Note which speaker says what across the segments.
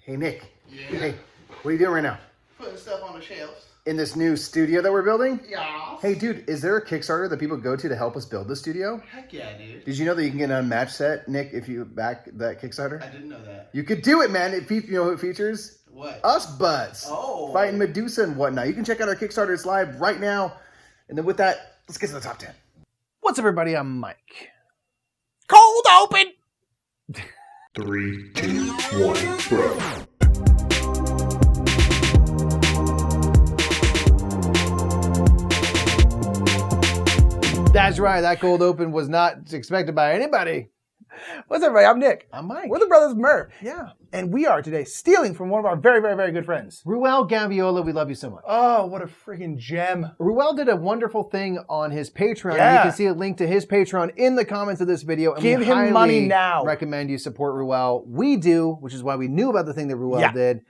Speaker 1: Hey, Nick.
Speaker 2: Yeah.
Speaker 1: Hey, what are you doing right now?
Speaker 2: Putting stuff on the shelves.
Speaker 1: In this new studio that we're building?
Speaker 2: Yeah.
Speaker 1: Hey, dude, is there a Kickstarter that people go to help us build the studio?
Speaker 2: Heck yeah, dude.
Speaker 1: Did you know that you can get an Unmatched set, Nick, if you back that Kickstarter?
Speaker 2: I didn't know that.
Speaker 1: You could do it, man. You know who it features?
Speaker 2: What?
Speaker 1: Us butts.
Speaker 2: Oh.
Speaker 1: Fighting Medusa and whatnot. You can check out our Kickstarter. It's live right now. And then with that, let's get to the top 10. What's up, everybody? I'm Mike.
Speaker 3: Cold open!
Speaker 4: 3, 2, 1, bro.
Speaker 1: That's right. That cold open was not expected by anybody.
Speaker 3: What's up, everybody? I'm Nick.
Speaker 1: I'm Mike.
Speaker 3: We're the brothers Murph.
Speaker 1: Yeah.
Speaker 3: And we are today stealing from one of our very, very, very good friends.
Speaker 1: Ruel Gaviola, we love you so much.
Speaker 3: Oh, what a freaking gem.
Speaker 1: Ruel did a wonderful thing on his Patreon.
Speaker 3: Yeah.
Speaker 1: You can see a link to his Patreon in the comments of this video. And
Speaker 3: Give
Speaker 1: we
Speaker 3: him
Speaker 1: highly
Speaker 3: money now.
Speaker 1: recommend you support Ruel. We do, which is why we knew about the thing that Ruel did.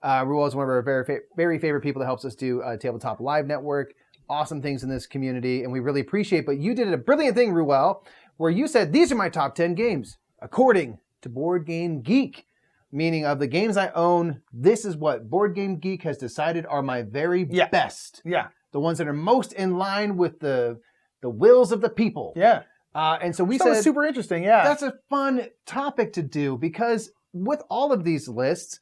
Speaker 1: Ruel is one of our very favorite people that helps us do Tabletop Live Network. Awesome things in this community, and we really appreciate. But you did a brilliant thing, Ruel, where you said, these are my top 10 games, according to Board Game Geek. Meaning of the games I own, this is what Board Game Geek has decided are my very best.
Speaker 3: Yeah.
Speaker 1: The ones that are most in line with the wills of the people.
Speaker 3: Yeah.
Speaker 1: And so we
Speaker 3: That
Speaker 1: said,
Speaker 3: was super interesting, yeah.
Speaker 1: that's a fun topic to do because with all of these lists,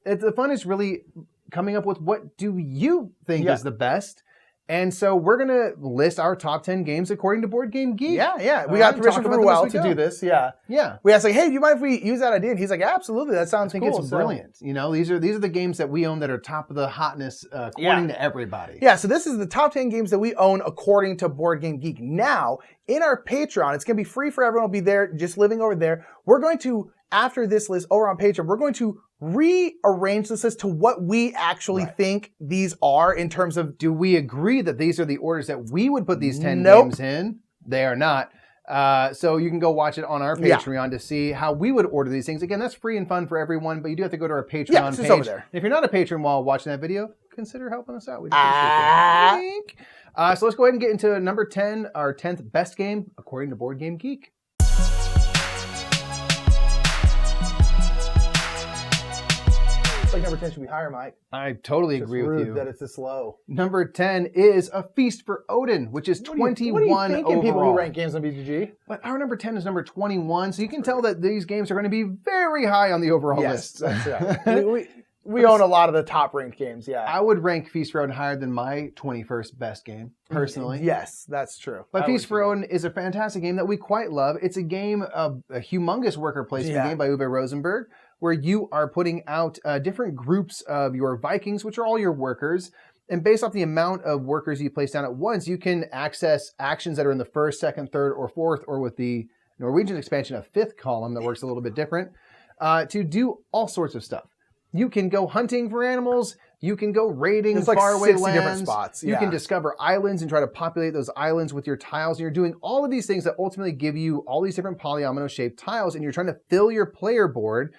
Speaker 1: the fun is really coming up with what do you think is the best. And so we're going to list our top 10 games according to Board Game Geek.
Speaker 3: Yeah. We got permission from Ruel to do this, yeah.
Speaker 1: Yeah.
Speaker 3: We asked, like, hey, do you mind if we use that idea? And he's like, yeah, absolutely, that sounds
Speaker 1: I think
Speaker 3: cool.
Speaker 1: it's brilliant. You know, these are the games that we own that are top of the hotness according to everybody.
Speaker 3: Yeah, so this is the top 10 games that we own according to Board Game Geek. Now, in our Patreon, it's going to be free for everyone to be there, just living over there. We're going to, after this list over on Patreon, we're going to rearrange this list to what we actually think these are in terms of...
Speaker 1: Do we agree that these are the orders that we would put these 10 games in? They are not. So you can go watch it on our Patreon to see how we would order these things. Again, that's free and fun for everyone, but you do have to go to our Patreon page.
Speaker 3: Over there.
Speaker 1: And if you're not a patron while watching that video, consider helping us out. We'd appreciate it. So let's go ahead and get into number 10, our 10th best game, according to Board Game Geek.
Speaker 3: Like number 10 should be higher, Mike.
Speaker 1: I totally agree with you.
Speaker 3: That it's this low.
Speaker 1: Number 10 is A Feast for Odin, which is 21
Speaker 3: what are you thinking,
Speaker 1: overall.
Speaker 3: people who rank games on BGG?
Speaker 1: But our number 10 is number 21, so you can tell that these games are going to be very high on the overall list.
Speaker 3: We own a lot of the top ranked games, yeah.
Speaker 1: I would rank Feast for Odin higher than my 21st best game, personally.
Speaker 3: Yes, that's true.
Speaker 1: But Feast for Odin is a fantastic game that we quite love. It's a game of a humongous worker placement game by Uwe Rosenberg, where you are putting out different groups of your Vikings, which are all your workers. And based off the amount of workers you place down at once, you can access actions that are in the first, second, third, or fourth, or with the Norwegian expansion, a fifth column that works a little bit different, to do all sorts of stuff. You can go hunting for animals. You can go raiding faraway lands.
Speaker 3: Different spots.
Speaker 1: You can discover islands and try to populate those islands with your tiles. And you're doing all of these things that ultimately give you all these different polyomino-shaped tiles, and you're trying to fill your player board.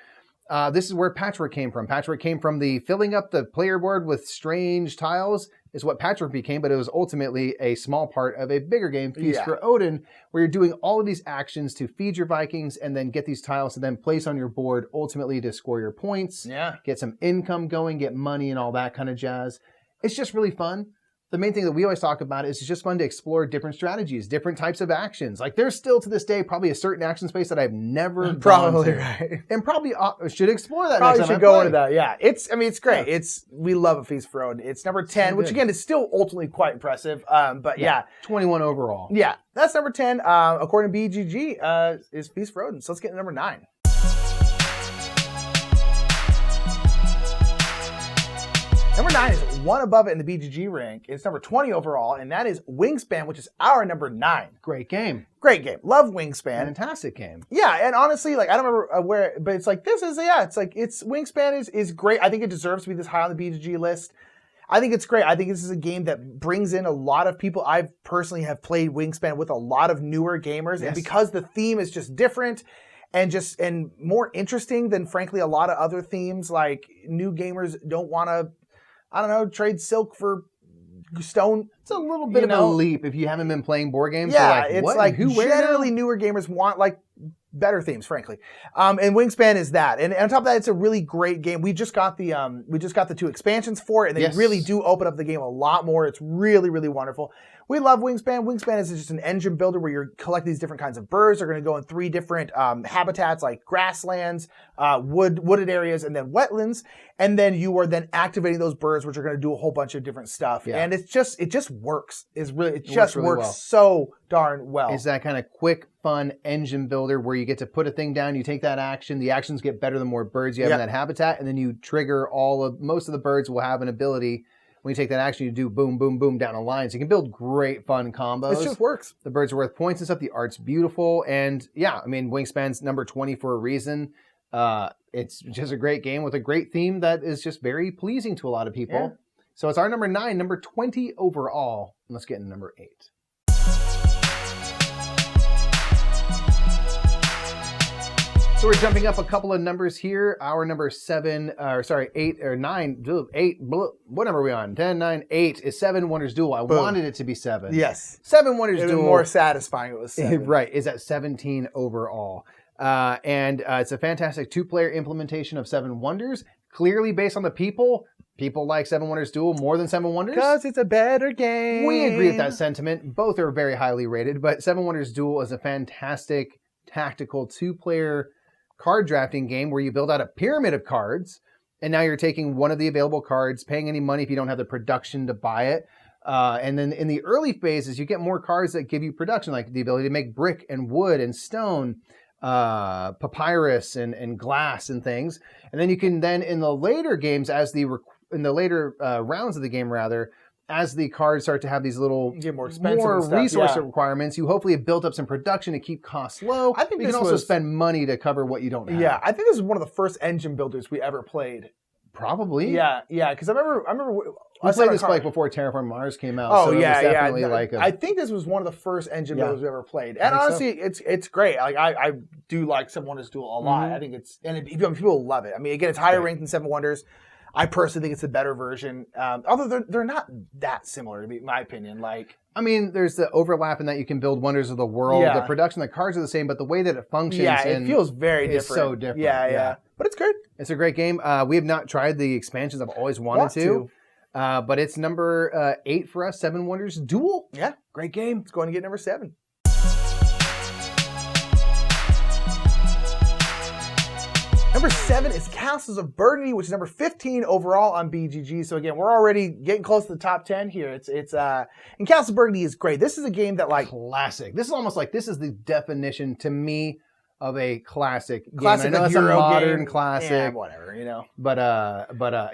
Speaker 1: This is where Patchwork came from. Patchwork came from the filling up the player board with strange tiles is what Patchwork became, but it was ultimately a small part of a bigger game, Feast for Odin, where you're doing all of these actions to feed your Vikings and then get these tiles to then place on your board, ultimately to score your points, get some income going, get money and all that kind of jazz. It's just really fun. The main thing that we always talk about is it's just fun to explore different strategies, different types of actions. Like there's still to this day probably a certain action space that I've never gone to.
Speaker 3: Right.
Speaker 1: And probably should explore that
Speaker 3: probably
Speaker 1: next time
Speaker 3: should go into that, yeah. It's great. We love A Feast for Odin. It's number 10, which again is still ultimately quite impressive. But
Speaker 1: 21 overall.
Speaker 3: Yeah, that's number 10. According to BGG, is Feast for Odin. So let's get to number 9. Number 9 is one above it in the BGG rank. It's number 20 overall, and that is Wingspan, which is our number 9.
Speaker 1: Great game.
Speaker 3: Great game. Love Wingspan.
Speaker 1: Fantastic game.
Speaker 3: Yeah, and honestly, like I don't remember where, but it's like this is it's Wingspan is great. I think it deserves to be this high on the BGG list. I think it's great. I think this is a game that brings in a lot of people. I personally have played Wingspan with a lot of newer gamers, and because the theme is just different and more interesting than frankly a lot of other themes, like new gamers don't want to, I don't know, trade silk for stone.
Speaker 1: It's a little bit of a leap if you haven't been playing board games.
Speaker 3: Yeah,
Speaker 1: like,
Speaker 3: it's
Speaker 1: what?
Speaker 3: like
Speaker 1: who
Speaker 3: generally newer gamers want like better themes, frankly. And Wingspan is that. And on top of that, it's a really great game. We just got the 2 expansions for it, and they really do open up the game a lot more. It's really, really wonderful. We love Wingspan. Wingspan is just an engine builder where you're collecting these different kinds of birds. They're going to go in 3 different habitats, like grasslands, wooded areas, and then wetlands. And then you are then activating those birds, which are going to do a whole bunch of different stuff. Yeah. And it just works. It just works so darn well.
Speaker 1: It's that kind of quick, fun engine builder where you get to put a thing down, you take that action, the actions get better the more birds you have in that habitat, and then you trigger most of the birds will have an ability. When you take that action, you do boom, boom, boom down a line. So you can build great, fun combos.
Speaker 3: It just works.
Speaker 1: The birds are worth points and stuff. The art's beautiful. And yeah, I mean, Wingspan's number 20 for a reason. It's just a great game with a great theme that is just very pleasing to a lot of people. Yeah. So it's our number 9, number 20 overall. And let's get into number 8. So we're jumping up a couple of numbers here. Our number 8 or 9, 8, what number are we on? 10, 9, 8 is 7 Wonders Duel. I wanted it to be 7.
Speaker 3: Yes.
Speaker 1: 7 Wonders Duel.
Speaker 3: More satisfying it was 7.
Speaker 1: Right, is at 17 overall. And it's a fantastic 2-player implementation of 7 Wonders. Clearly based on the people. People like 7 Wonders Duel more than 7 Wonders.
Speaker 3: Because it's a better game.
Speaker 1: We agree with that sentiment. Both are very highly rated, but 7 Wonders Duel is a fantastic tactical 2-player card drafting game where you build out a pyramid of cards, and now you're taking one of the available cards, paying any money if you don't have the production to buy it. And then in the early phases, you get more cards that give you production, like the ability to make brick and wood and stone, papyrus and glass and things. And then you can in the later games, in the later rounds of the game, rather, as the cards start to have these little
Speaker 3: more
Speaker 1: resource requirements, you hopefully have built up some production to keep costs low.
Speaker 3: I think
Speaker 1: you can also spend money to cover what you don't have.
Speaker 3: Yeah, I think this is one of the first engine builders we ever played.
Speaker 1: Probably.
Speaker 3: Yeah, because I remember
Speaker 1: we played this like before Terraform Mars came out.
Speaker 3: Oh,
Speaker 1: so
Speaker 3: yeah,
Speaker 1: definitely
Speaker 3: I think this was one of the first engine builders we ever played. And honestly, it's great. Like I do like 7 Wonders Duel a lot. I think people love it. I mean, again, it's higher ranked than 7 Wonders. I personally think it's a better version, although they're not that similar, in my opinion.
Speaker 1: I mean, there's the overlap in that you can build Wonders of the World. Yeah. The production, the cards are the same, but the way that it functions
Speaker 3: it feels very different.
Speaker 1: It's so different.
Speaker 3: Yeah. But it's good.
Speaker 1: It's a great game. We have not tried the expansions. I've always wanted to. But it's number 8 for us, 7 Wonders Duel.
Speaker 3: Yeah.
Speaker 1: Great game.
Speaker 3: It's going to get number 7. Number 7 is Castles of Burgundy, which is number 15 overall on BGG. So again, we're already getting close to the top 10 here. And Castles of Burgundy is great. This is a game that
Speaker 1: classic. This is almost like this is the definition to me of a classic game.
Speaker 3: Classic,
Speaker 1: I know it's a modern classic.
Speaker 3: Yeah, whatever, But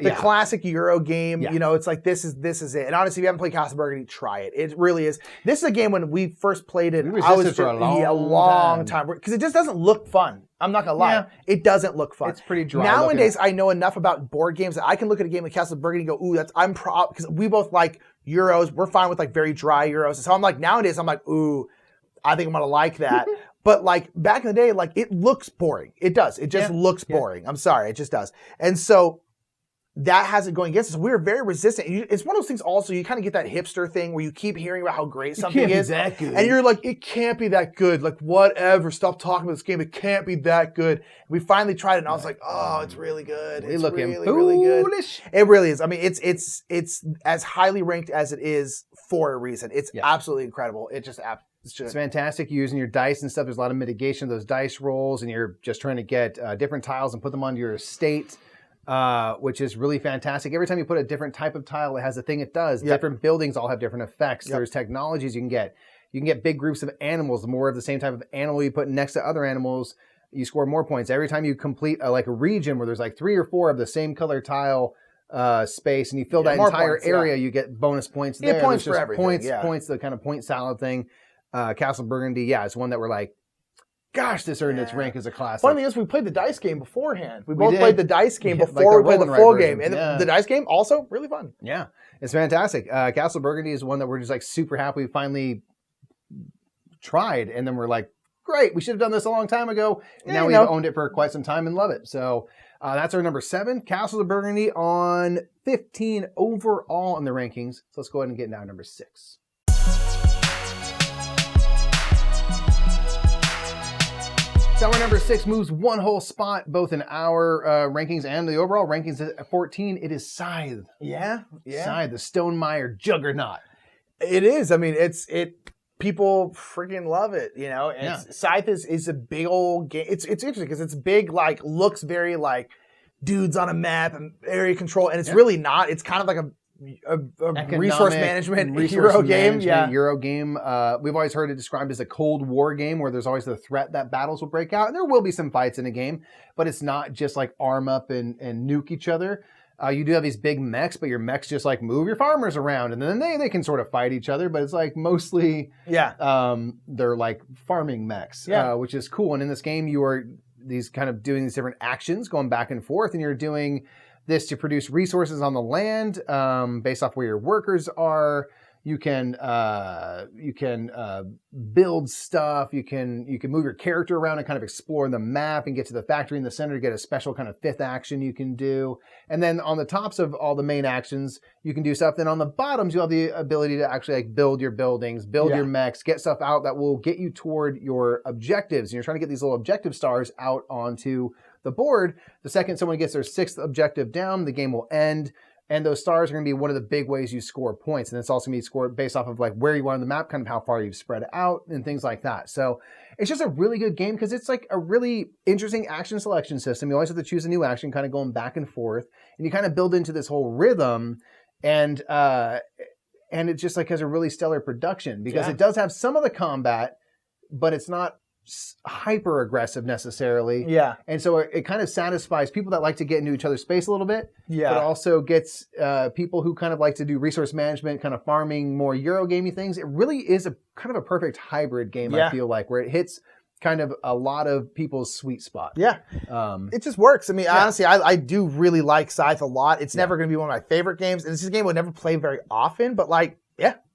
Speaker 1: the
Speaker 3: classic Euro game, it's like this is it. And honestly, if you haven't played Castle of Burgundy, try it. It really is. This is a game when we first played it,
Speaker 1: I was for a long
Speaker 3: time because it just doesn't look fun. I'm not gonna lie. Yeah. It doesn't look fun.
Speaker 1: It's pretty dry.
Speaker 3: Nowadays, I know enough about board games that I can look at a game like Castle of Burgundy and go, ooh, because we both like Euros. We're fine with very dry Euros. So I'm nowadays, ooh, I think I'm gonna like that. But back in the day, it looks boring. It does. It just looks boring. I'm sorry, it just does. And so that has it going against us. We're very resistant. It's one of those things also, you kind of get that hipster thing where you keep hearing about how great something is.
Speaker 1: That good.
Speaker 3: And you're like, it can't be that good. Whatever. Stop talking about this game. It can't be that good. And we finally tried it and I was like, oh, it's really good. It's
Speaker 1: looking
Speaker 3: really good. It really is. I mean, it's as highly ranked as it is for a reason. It's absolutely incredible. It's
Speaker 1: fantastic. You're using your dice and stuff. There's a lot of mitigation of those dice rolls, and you're just trying to get different tiles and put them onto your estate, which is really fantastic. Every time you put a different type of tile, it has a thing it does. Yep. Different buildings all have different effects. Yep. There's technologies you can get. You can get big groups of animals. The more of the same type of animal you put next to other animals, you score more points. Every time you complete a region where there's 3 or 4 of the same color tile space, and you fill that entire area, you get bonus points there.
Speaker 3: Points for everything.
Speaker 1: Points, the kind of point salad thing. Castle Burgundy, it's one that we're gosh, this earned its rank as a classic.
Speaker 3: Funny thing is, we played the dice game beforehand. We both played the dice game before we played the full game. And the dice game, also really fun.
Speaker 1: Yeah, it's fantastic. Castle Burgundy is one that we're just super happy we finally tried. And then we're great, we should have done this a long time ago. And now we've owned it for quite some time and love it. So that's our number 7, Castles of Burgundy, on 15 overall in the rankings. So let's go ahead and get now number 6. Our number 6 moves one whole spot, both in our rankings and the overall rankings at 14. It is Scythe.
Speaker 3: Yeah.
Speaker 1: Scythe, the Stonemaier juggernaut.
Speaker 3: It is. I mean, people freaking love it. You know, Scythe is a big old game. It's interesting because it's big, like looks very like dudes on a map and area control, and it's really not. It's kind of like a resource management Euro game.
Speaker 1: Euro game. We've always heard it described as a Cold War game where there's always the threat that battles will break out. And there will be some fights in a game, but it's not just like arm up and nuke each other. You do have these big mechs, but your mechs just like move your farmers around, and then they can sort of fight each other, but it's like mostly they're like farming mechs, which is cool. And in this game, you are doing these different actions going back and forth, and you're doing this to produce resources on the land based off where your workers are. You can build stuff. You can move your character around and kind of explore the map and get to the factory in the center to get a special kind of fifth action you can do. And then on the tops of all the main actions, you can do stuff. Then on the bottoms, you have the ability to actually like build your buildings, build your mechs, get stuff out that will get you toward your objectives. And you're trying to get these little objective stars out onto the board. The second someone gets their 6th objective down, the game will end. And those stars are going to be one of the big ways you score points. And it's also going to be scored based off of like where you are on the map, kind of how far you've spread out and things like that. So it's just a really good game because it's like a really interesting action selection system. You always have to choose a new action, kind of going back and forth. And you kind of build into this whole rhythm. And it just like has a really stellar production because it does have some of the combat, but it's not hyper aggressive necessarily. Yeah. And so it kind of satisfies people that like to get into each other's space a little bit. Yeah. But it also gets people who kind of like to do resource management, kind of farming, more Eurogamey things. It really is a kind of a perfect hybrid game, I feel like, where it hits kind of a lot of people's sweet spot. Yeah.
Speaker 3: It just works. I mean, honestly, I do really like Scythe a lot. It's never going to be one of my favorite games. And this is a game I would never play very often, but like,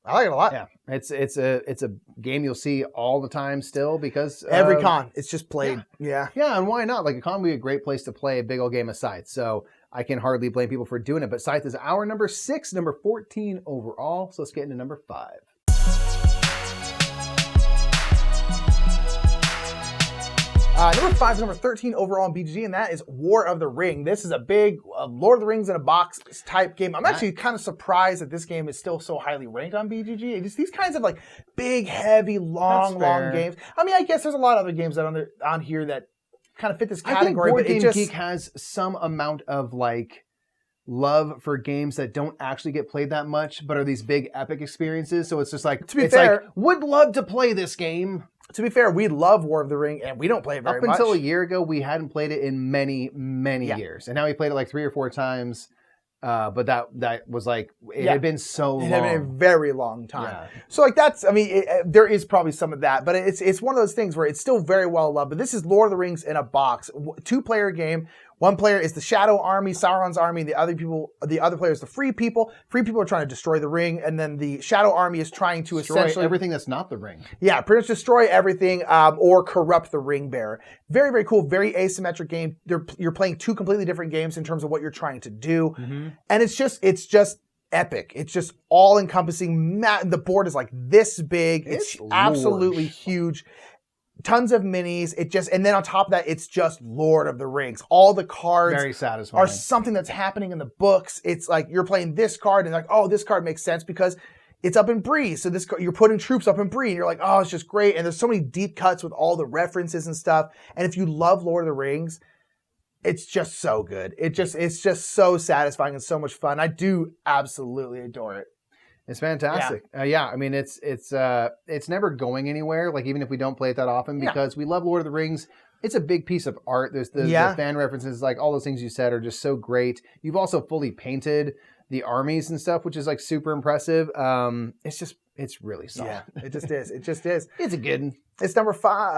Speaker 3: I like it a lot.
Speaker 1: Yeah, it's a game you'll see all the time still because
Speaker 3: every con it's just played. Yeah,
Speaker 1: and why not? Like a con would be a great place to play a big old game of Scythe. So I can hardly blame people for doing it. But Scythe is our number 6, number 14 overall. So let's get into number 5.
Speaker 3: Number 5 is number 13 overall in BGG, and that is War of the Ring. This is a big Lord of the Rings in a box type game. I'm actually kind of surprised that this game is still so highly ranked on BGG. It's these kinds of like big, heavy, long games. I mean, I guess there's a lot of other games that on here that kind of fit this category.
Speaker 1: I think Board Game Geek has some amount of like love for games that don't actually get played that much, but are these big epic experiences. So it's just like,
Speaker 3: to be fair,
Speaker 1: like, would love to play this game.
Speaker 3: To be fair, we love War of the Ring, and we don't play it very much.
Speaker 1: Up until a year ago, we hadn't played it in many, many years. And now we played it like 3 or 4 times. But that was like, it had been so long. It had been
Speaker 3: a very long time. Yeah. So like that's, I mean, there is probably some of that, but it's one of those things where it's still very well loved. But this is Lord of the Rings in a box. 2-player game. One player is the Shadow Army, Sauron's army. The other player is the Free People. Free People are trying to destroy the ring, and then the Shadow Army is trying to essentially
Speaker 1: everything that's not the ring.
Speaker 3: Yeah, pretty much destroy everything or corrupt the ring bearer. Very, very cool. Very asymmetric game. You're playing 2 completely different games in terms of what you're trying to do, and it's just epic. It's just all encompassing. The board is like this big. It's absolutely huge. Tons of minis. And then on top of that, it's just Lord of the Rings. All the cards
Speaker 1: very satisfying.
Speaker 3: Are something that's happening in the books. It's like you're playing this card and like, oh, this card makes sense because it's up in Bree. So you're putting troops up in Bree and you're like, oh, it's just great. And there's so many deep cuts with all the references and stuff. And if you love Lord of the Rings, it's just so good. It's just so satisfying and so much fun. I do absolutely adore it.
Speaker 1: It's fantastic. I mean, it's never going anywhere. Like even if we don't play it that often, because we love Lord of the Rings. It's a big piece of art. There's the fan references, like all those things you said are just so great. You've also fully painted the armies and stuff, which is like super impressive. It's really solid.
Speaker 3: Yeah, it just is. It just is.
Speaker 1: It's a good one.
Speaker 3: It's number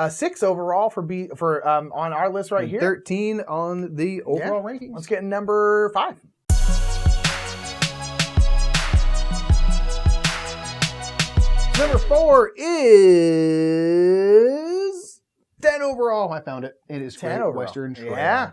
Speaker 3: 6 overall for on our list right here.
Speaker 1: 13 on the overall rankings.
Speaker 3: Let's get number 5.
Speaker 1: Number 4 is 10 overall. I found it. It is
Speaker 3: 10
Speaker 1: Great
Speaker 3: overall.
Speaker 1: Western Trail.
Speaker 3: Yeah.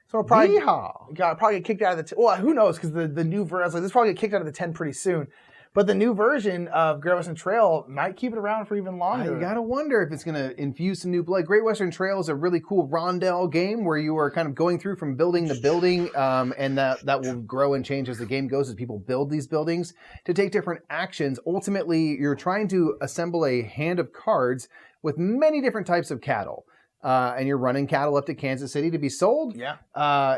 Speaker 3: So we'll probably get kicked out of the well, who knows? Because the new version, like, this probably get kicked out of the 10 pretty soon. But the new version of Great Western Trail might keep it around for even longer.
Speaker 1: I gotta wonder if it's gonna infuse some new blood. Great Western Trail is a really cool rondel game where you are kind of going through from building to building, and that will grow and change as the game goes as people build these buildings to take different actions. Ultimately, you're trying to assemble a hand of cards with many different types of cattle. And you're running cattle up to Kansas City to be sold.
Speaker 3: Yeah.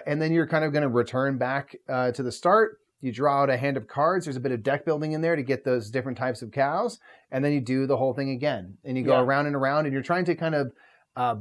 Speaker 1: And then you're kind of going to return back to the start. You draw out a hand of cards. There's a bit of deck building in there to get those different types of cows. And then you do the whole thing again. And you go around and around, and you're trying to kind of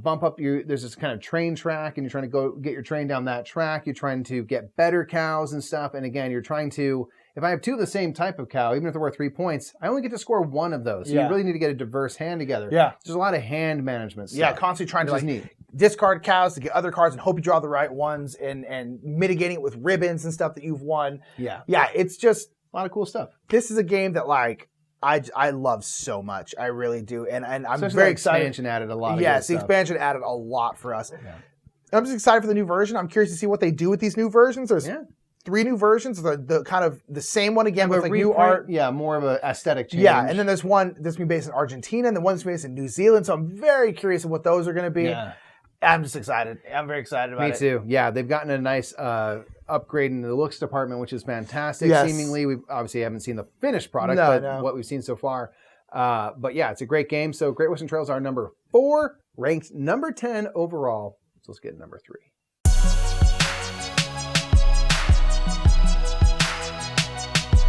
Speaker 1: bump up there's this kind of train track, and you're trying to go get your train down that track. You're trying to get better cows and stuff. And again, you're trying to, if I have two of the same type of cow, even if they're worth 3 points, I only get to score one of those. So you really need to get a diverse hand together.
Speaker 3: Yeah.
Speaker 1: There's a lot of hand management stuff.
Speaker 3: Yeah, constantly trying to
Speaker 1: Which is neat.
Speaker 3: discard cows to get other cards and hope you draw the right ones, and mitigating it with ribbons and stuff that you've won.
Speaker 1: Yeah.
Speaker 3: Yeah, it's just
Speaker 1: A lot of cool stuff.
Speaker 3: this is a game that like I love so much. I really do. And I'm
Speaker 1: Especially
Speaker 3: very
Speaker 1: the
Speaker 3: excited.
Speaker 1: expansion added a lot of
Speaker 3: Yes,
Speaker 1: good
Speaker 3: the
Speaker 1: stuff.
Speaker 3: expansion added a lot for us.
Speaker 1: Yeah.
Speaker 3: I'm just excited for the new version. I'm curious to see what they do with these new versions. There's 3 new versions, the kind of the same one again with like new art.
Speaker 1: Yeah, more of an aesthetic change.
Speaker 3: Yeah, and then there's one that's going to be based in Argentina, and then one's based in New Zealand. So I'm very curious of what those are going to be.
Speaker 1: Yeah.
Speaker 3: I'm just excited. I'm very excited about it.
Speaker 1: Me too. Yeah, they've gotten a nice upgrade in the looks department, which is fantastic.
Speaker 3: Yes.
Speaker 1: Seemingly, we obviously haven't seen the finished product,
Speaker 3: No,
Speaker 1: but
Speaker 3: no.
Speaker 1: what we've seen so far. But yeah, it's a great game. So Great Western Trail is our number 4, ranked number 10 overall. So let's get number 3.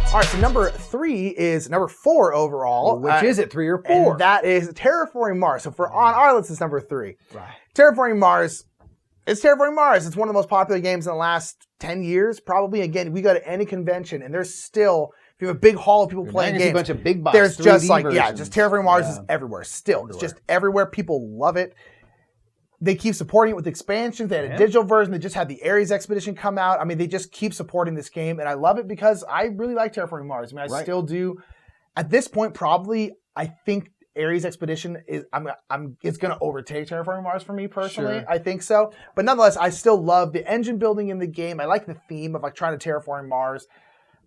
Speaker 3: All right, so number 3 is number 4 overall.
Speaker 1: Which is it, 3 or 4?
Speaker 3: And that is Terraforming Mars. So for on our list, it's number 3.
Speaker 1: Right.
Speaker 3: Terraforming Mars. It's Terraforming Mars. It's one of the most popular games in the last 10 years, probably. Again, we go to any convention, and there's still, if you have a big hall of people playing
Speaker 1: There's
Speaker 3: games,
Speaker 1: a bunch of big box
Speaker 3: there's just
Speaker 1: 3D
Speaker 3: like,
Speaker 1: versions.
Speaker 3: just Terraforming Mars
Speaker 1: Yeah.
Speaker 3: is everywhere. Still, it's
Speaker 1: Everywhere.
Speaker 3: just everywhere. People love it. They keep supporting it with expansions. They had a
Speaker 1: Yeah.
Speaker 3: digital version. They just had the Ares Expedition come out. I mean, they just keep supporting this game, and I love it because I really like Terraforming Mars. I mean, I still do. At this point, probably, I think Ares Expedition is it's going to overtake Terraforming Mars for me personally.
Speaker 1: Sure.
Speaker 3: I think so. But nonetheless, I still love the engine building in the game. I like the theme of like trying to terraform Mars.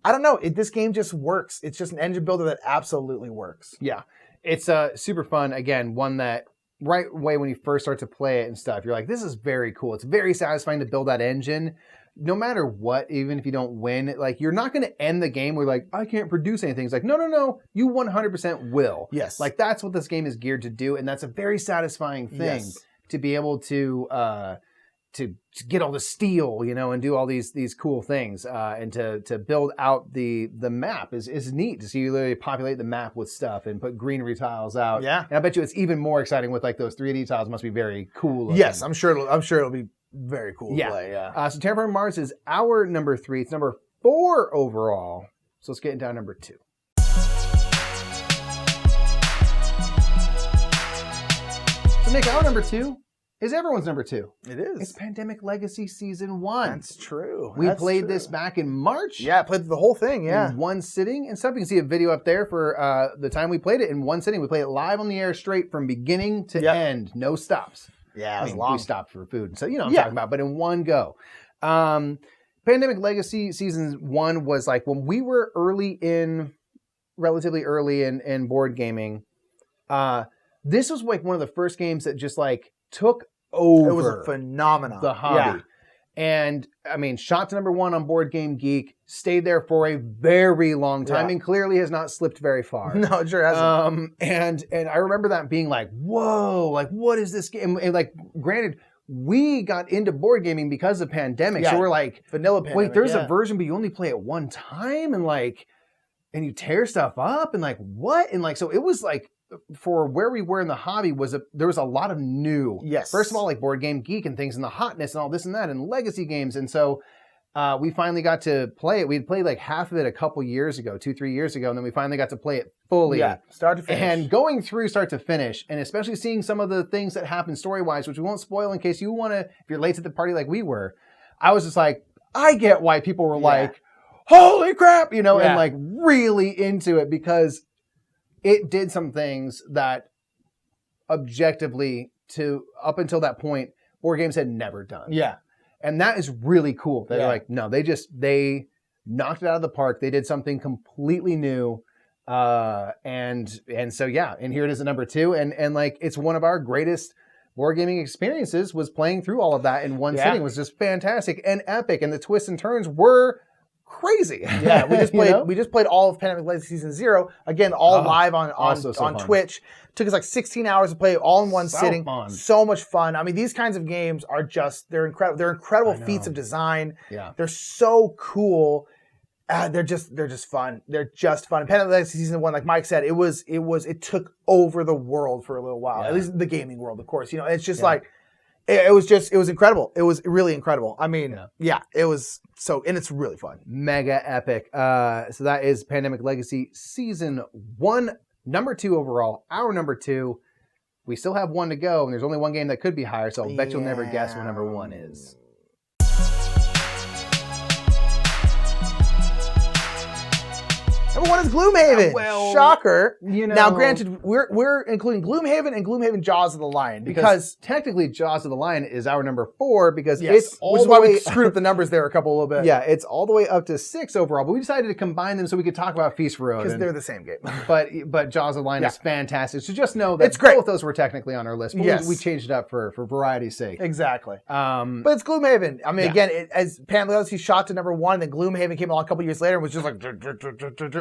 Speaker 3: I don't know. This game just works. It's just an engine builder that absolutely works.
Speaker 1: Yeah, it's super fun. Again, one that right away when you first start to play it and stuff, you're like, this is very cool. It's very satisfying to build that engine. No matter what, even if you don't win, like you're not going to end the game where like, I can't produce anything. It's like, no, you 100% will.
Speaker 3: Yes.
Speaker 1: Like that's what this game is geared to do. And that's a very satisfying thing to be able to get all the steel, and do all these cool things, and to build out the map is neat to see you literally populate the map with stuff and put greenery tiles out.
Speaker 3: Yeah.
Speaker 1: And I bet you it's even more exciting with like those 3D tiles. Must be very cool looking.
Speaker 3: Yes, I'm sure it'll be very cool to play. Yeah.
Speaker 1: So Terraforming Mars is our number 3. It's number 4 overall. So let's get down number 2. So Nick, our number 2 is everyone's number 2.
Speaker 3: It is.
Speaker 1: It's Pandemic Legacy Season 1.
Speaker 3: That's true.
Speaker 1: We
Speaker 3: That's
Speaker 1: played
Speaker 3: true.
Speaker 1: this back in March.
Speaker 3: Yeah, I played the whole thing. Yeah.
Speaker 1: In one sitting and stuff. You can see a video up there for the time we played it in one sitting. We played it live on the air straight from beginning to end. No stops.
Speaker 3: Yeah, it was
Speaker 1: I mean,
Speaker 3: long.
Speaker 1: we stopped for food. So, what I'm talking about. But in one go. Pandemic Legacy Season 1 was like when we were relatively early in board gaming. This was like one of the first games that just like took over.
Speaker 3: It was a phenomenon.
Speaker 1: The hobby. And I mean, shot to number 1 on Board Game Geek, stayed there for a very long time, and clearly has not slipped very far.
Speaker 3: No, it sure hasn't.
Speaker 1: And I remember that being like, whoa, like what is this game? And like, granted, we got into board gaming because of pandemic, so we're like,
Speaker 3: vanilla pandemic.
Speaker 1: wait, there's a version, but you only play it one time, and like, and you tear stuff up, and like what? And like, so it was like, for where we were in the hobby there was a lot of new.
Speaker 3: Yes.
Speaker 1: First of all, like Board Game Geek and things and the hotness and all this and that and legacy games. And so we finally got to play it. We'd played like half of it a couple years ago, 2-3 years ago. And then we finally got to play it fully.
Speaker 3: Yeah, start to finish.
Speaker 1: And going through start to finish, and especially seeing some of the things that happen story-wise, which we won't spoil in case you want to, if you're late to the party like we were, I was just like, I get why people were like, holy crap, and like really into it because it did some things that objectively up until that point, board games had never done.
Speaker 3: Yeah.
Speaker 1: And that is really cool. They're like, no, they knocked it out of the park. They did something completely new. And so yeah, and here it is at number 2, and like it's one of our greatest board gaming experiences was playing through all of that in one sitting. It was just fantastic and epic, and the twists and turns were crazy.
Speaker 3: Yeah, we just played all of Pandemic Legacy Season 0 again, all live on Twitch. Took us like 16 hours to play it all in one sitting.
Speaker 1: Fun.
Speaker 3: So much fun. I mean, these kinds of games are just they're incredible. They're incredible feats of design.
Speaker 1: Yeah,
Speaker 3: they're so cool. They're just fun. They're just fun. Pandemic Legacy Season 1, like Mike said, it took over the world for a little while. At least the gaming world, of course. You know, it's just like it was incredible. It was really incredible. I mean, it was so, and it's really fun.
Speaker 1: Mega epic. So that is Pandemic Legacy Season 1, number 2 overall. Our number 2. We still have 1 to go, and there's only 1 game that could be higher, so I'll bet you'll never guess what number 1 is.
Speaker 3: Number 1 is Gloomhaven.
Speaker 1: Well,
Speaker 3: shocker.
Speaker 1: You know,
Speaker 3: now, granted, we're including Gloomhaven and Gloomhaven Jaws of the Lion because
Speaker 1: technically Jaws of the Lion is our number 4 because
Speaker 3: yes,
Speaker 1: it's all
Speaker 3: which is
Speaker 1: the
Speaker 3: why
Speaker 1: way,
Speaker 3: we screwed up the numbers there a little bit.
Speaker 1: Yeah, it's all the way up to 6 overall, but we decided to combine them so we could talk about Feast for Odin.
Speaker 3: Because they're the same game.
Speaker 1: but Jaws of the Lion is fantastic. So just know that
Speaker 3: it's great.
Speaker 1: Both those were technically on our list, but we changed it up for variety's sake.
Speaker 3: Exactly. But it's Gloomhaven. I mean, again, as Pandemic Legacy shot to number 1, then Gloomhaven came along a couple years later and was just like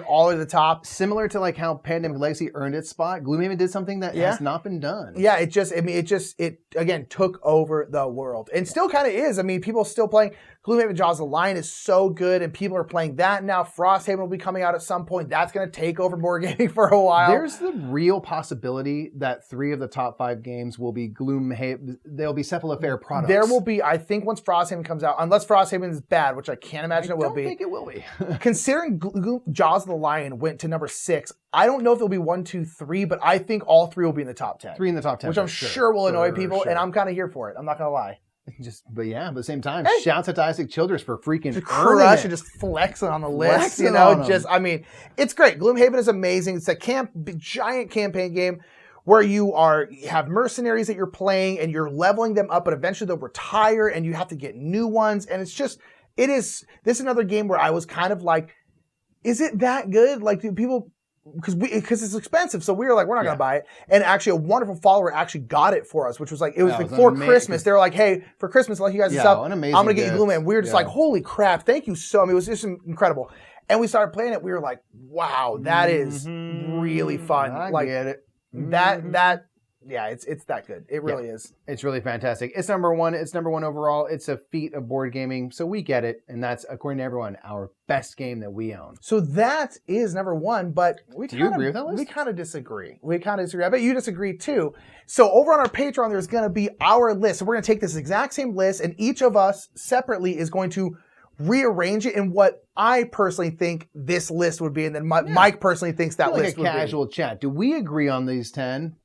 Speaker 3: all the way to the top.
Speaker 1: Similar to like how Pandemic Legacy earned its spot, Gloomhaven did something that has not been done.
Speaker 3: Yeah, it again took over the world and still kind of is. I mean, people are still playing Gloomhaven Jaws of the Lion is so good and people are playing that now. Frosthaven will be coming out at some point. That's going to take over board gaming for a while.
Speaker 1: There's the real possibility that 3 of the top 5 games will be Gloomhaven. They'll be Cephalofair products.
Speaker 3: There will be, I think, once Frosthaven comes out, unless Frosthaven is bad, which I can't imagine it will be.
Speaker 1: I don't think it will be.
Speaker 3: Considering Jaws of the Lion went to number 6, I don't know if it'll be 1, 2, 3, but I think all 3 will be in the top 10.
Speaker 1: 3 in the top 10.
Speaker 3: Which I'm sure will annoy people, and I'm kind of here for it. I'm not going to lie.
Speaker 1: But at the same time, shouts out to Isaac Childress for freaking
Speaker 3: just crush and just flexing on the list. You know, I mean, it's great. Gloomhaven is amazing. It's a giant campaign game where you have mercenaries that you're playing and you're leveling them up, but eventually they'll retire and you have to get new ones. And this is another game where I was kind of like, is it that good? Like, do people, because it's expensive, so we were like, we're not going to buy it. And actually, a wonderful follower actually got it for us, which was like, it was like for Christmas. They were like, hey, for Christmas, like you guys stuff, I'm going to get you Gloomhaven. We were just like, holy crap, thank you so much. It was just incredible. And we started playing it. We were like, wow, that is really fun.
Speaker 1: I get it.
Speaker 3: It's that good. It really is.
Speaker 1: It's really fantastic. It's number 1. It's number 1 overall. It's a feat of board gaming, so we get it. And that's, according to everyone, our best game that we own.
Speaker 3: So that is number 1, but
Speaker 1: do you agree with that list?
Speaker 3: We kind of disagree. I bet you disagree too. So over on our Patreon, there's going to be our list. So we're going to take this exact same list, and each of us separately is going to rearrange it in what I personally think this list would be, and then Mike personally thinks that list would be.
Speaker 1: Like a casual chat. Do we agree on these 10?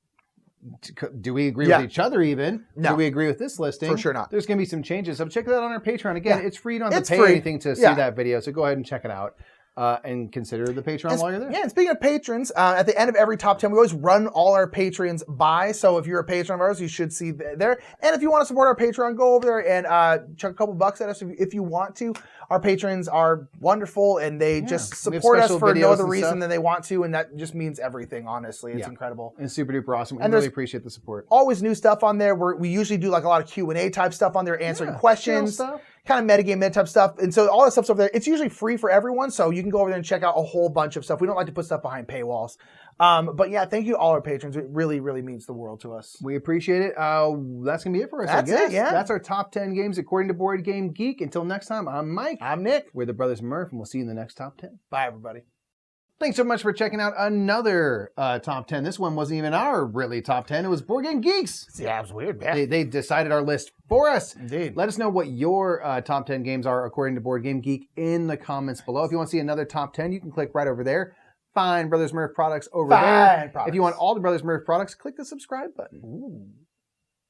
Speaker 1: Do we agree with each other even?
Speaker 3: No.
Speaker 1: Do we agree with this listing?
Speaker 3: For sure not.
Speaker 1: There's going to be some changes. So check that out on our Patreon. Again, it's free. You don't have to pay anything to see that video. So go ahead and check it out. And consider the Patreon while you're there.
Speaker 3: Yeah, and speaking of patrons, at the end of every top 10, we always run all our patrons by. So if you're a patron of ours, you should see there. And if you want to support our Patreon, go over there and chuck a couple bucks at us if you want to. Our patrons are wonderful, and they just support us for no other reason than they want to, and that just means everything, honestly. It's incredible.
Speaker 1: And super duper awesome. We really appreciate the support.
Speaker 3: Always new stuff on there. We usually do like a lot of Q&A type stuff on there, answering questions. Kind of metagame mid type stuff. And so all that stuff's over there. It's usually free for everyone, so you can go over there and check out a whole bunch of stuff. We don't like to put stuff behind paywalls. But yeah, thank you to all our patrons. It really, really means the world to us.
Speaker 1: We appreciate it. That's going to be it for us,
Speaker 3: That's
Speaker 1: I guess.
Speaker 3: it, yeah.
Speaker 1: That's our top 10 games according to Board Game Geek. Until next time, I'm Mike.
Speaker 3: I'm Nick.
Speaker 1: We're the Brothers Murph, and we'll see you in the next top 10.
Speaker 3: Bye, everybody.
Speaker 1: Thanks so much for checking out another top 10. This one wasn't even our really top 10. It was Board Game Geeks.
Speaker 3: Yeah, it was weird, man.
Speaker 1: They decided our list for us.
Speaker 3: Indeed.
Speaker 1: Let us know what your top 10 games are according to Board Game Geek in the comments below. If you want to see another top 10, you can click right over there. Find Brothers Murph products over there. If you want all the Brothers Murph products, click the subscribe button.
Speaker 3: Ooh.